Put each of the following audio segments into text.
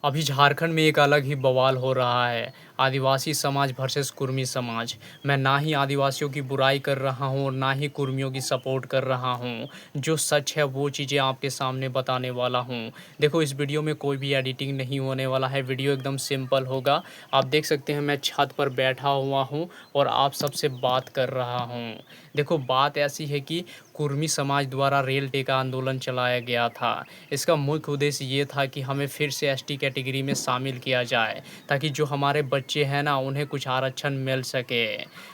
अभी झारखंड में एक अलग ही बवाल हो रहा है। आदिवासी समाज वर्सेस कुर्मी समाज। मैं ना ही आदिवासियों की बुराई कर रहा हूँ और ना ही कुर्मियों की सपोर्ट कर रहा हूँ। जो सच है वो चीज़ें आपके सामने बताने वाला हूँ। देखो, इस वीडियो में कोई भी एडिटिंग नहीं होने वाला है। वीडियो एकदम सिंपल होगा। आप देख सकते हैं मैं छत पर बैठा हुआ हूँ और आप सबसे बात कर रहा हूँ। देखो, बात ऐसी है कि कुर्मी समाज द्वारा रेल टेका आंदोलन चलाया गया था। इसका मुख्य उद्देश्य ये था कि हमें फिर से एसटी कैटेगरी में शामिल किया जाए, ताकि जो हमारे बच्चे हैं ना, उन्हें कुछ आरक्षण मिल सके।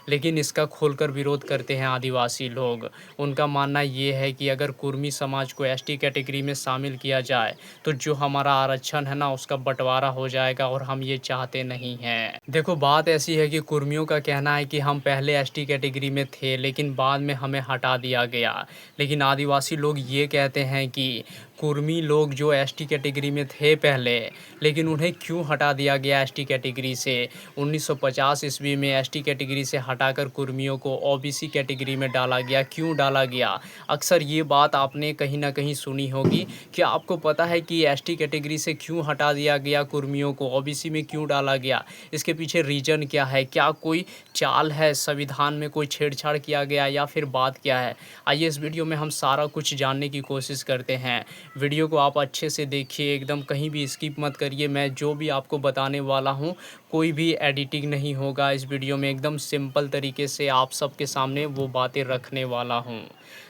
लेकिन इसका खोलकर विरोध करते हैं आदिवासी लोग। उनका मानना ये है कि अगर कुर्मी समाज को एसटी कैटेगरी में शामिल किया जाए तो जो हमारा आरक्षण है ना, उसका बंटवारा हो जाएगा और हम ये चाहते नहीं हैं। देखो, बात ऐसी है कि कुर्मियों का कहना है कि हम पहले एसटी कैटेगरी में थे, लेकिन बाद में हमें हटा दिया गया। लेकिन आदिवासी लोग ये कहते हैं कि कुर्मी लोग जो एसटी कैटेगरी में थे पहले, लेकिन उन्हें क्यों हटा दिया गया एसटी कैटेगरी से। 1950 ईस्वी में एसटी कैटेगरी से हटाकर कुर्मियों को ओबीसी कैटेगरी में डाला गया। क्यों डाला गया? अक्सर ये बात आपने कहीं ना कहीं सुनी होगी। क्या आपको पता है कि एसटी कैटेगरी से क्यों हटा दिया गया, कुर्मियों को ओबीसी में क्यों डाला गया? इसके पीछे रीज़न क्या है? क्या कोई चाल है? संविधान में कोई छेड़छाड़ किया गया या फिर बात क्या है? आइए इस वीडियो में हम सारा कुछ जानने की कोशिश करते हैं। वीडियो को आप अच्छे से देखिए, एकदम कहीं भी स्किप मत करिए। मैं जो भी आपको बताने वाला हूँ, कोई भी एडिटिंग नहीं होगा इस वीडियो में। एकदम सिंपल तरीके से आप सबके सामने वो बातें रखने वाला हूँ।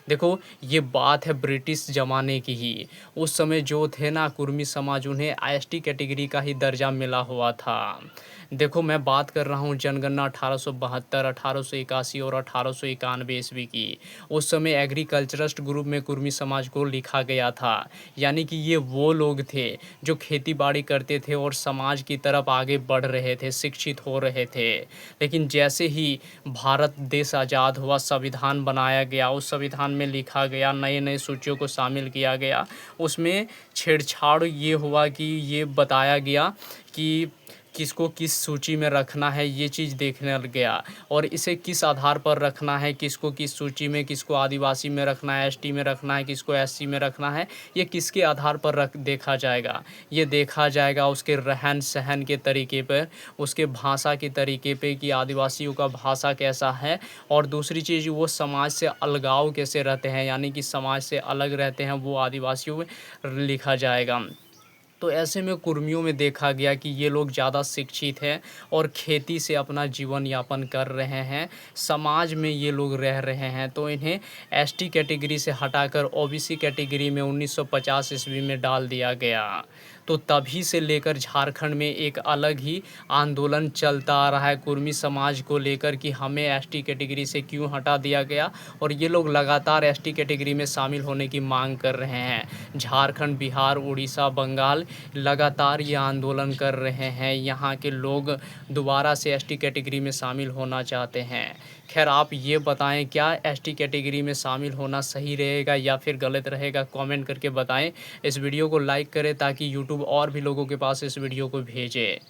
देखो, ये बात है ब्रिटिश ज़माने की ही। उस समय जो थे ना कुर्मी समाज, उन्हें एसटी कैटेगरी का ही दर्जा मिला हुआ था। देखो, मैं बात कर रहा हूँ जनगणना 1872, 1881 और 1891 ईस्वी की। उस समय एग्रीकल्चरस्ट ग्रुप में कुर्मी समाज को लिखा गया था। यानी कि ये वो लोग थे जो खेती बाड़ी करते थे और समाज की तरफ आगे बढ़ रहे थे, शिक्षित हो रहे थे। लेकिन जैसे ही भारत देश आज़ाद हुआ, संविधान बनाया गया, उस संविधान में लिखा गया, नए नए सूचियों को शामिल किया गया। उसमें छेड़छाड़ ये हुआ कि ये बताया गया कि किसको किस सूची में रखना है, ये चीज़ देखने लग गया। और इसे किस आधार पर रखना है, किसको किस सूची में, किसको आदिवासी में रखना है, एसटी में रखना है, किसको एससी में रखना है, ये किसके आधार पर देखा जाएगा? ये देखा जाएगा उसके रहन सहन के तरीके पर, उसके भाषा के तरीके पे कि आदिवासियों का भाषा कैसा है। और दूसरी चीज़, वो समाज से अलगाव कैसे रहते हैं, यानी कि समाज से अलग रहते हैं, वो आदिवासियों में लिखा जाएगा। तो ऐसे में कुर्मियों में देखा गया कि ये लोग ज़्यादा शिक्षित हैं और खेती से अपना जीवन यापन कर रहे हैं, समाज में ये लोग रह रहे हैं, तो इन्हें एसटी कैटेगरी से हटाकर ओबीसी कैटेगरी में 1950 ईस्वी में डाल दिया गया। तो तभी से लेकर झारखंड में एक अलग ही आंदोलन चलता आ रहा है कुर्मी समाज को लेकर कि हमें एसटी कैटेगरी से क्यों हटा दिया गया, और ये लोग लगातार एसटी कैटेगरी में शामिल होने की मांग कर रहे हैं। झारखंड, बिहार, उड़ीसा, बंगाल लगातार ये आंदोलन कर रहे हैं। यहाँ के लोग दोबारा से एसटी कैटेगरी में शामिल होना चाहते हैं। खैर, आप ये बताएं, क्या एसटी कैटेगरी में शामिल होना सही रहेगा या फिर गलत रहेगा? कमेंट करके बताएं। इस वीडियो को लाइक करें ताकि यूट्यूब और भी लोगों के पास इस वीडियो को भेजे।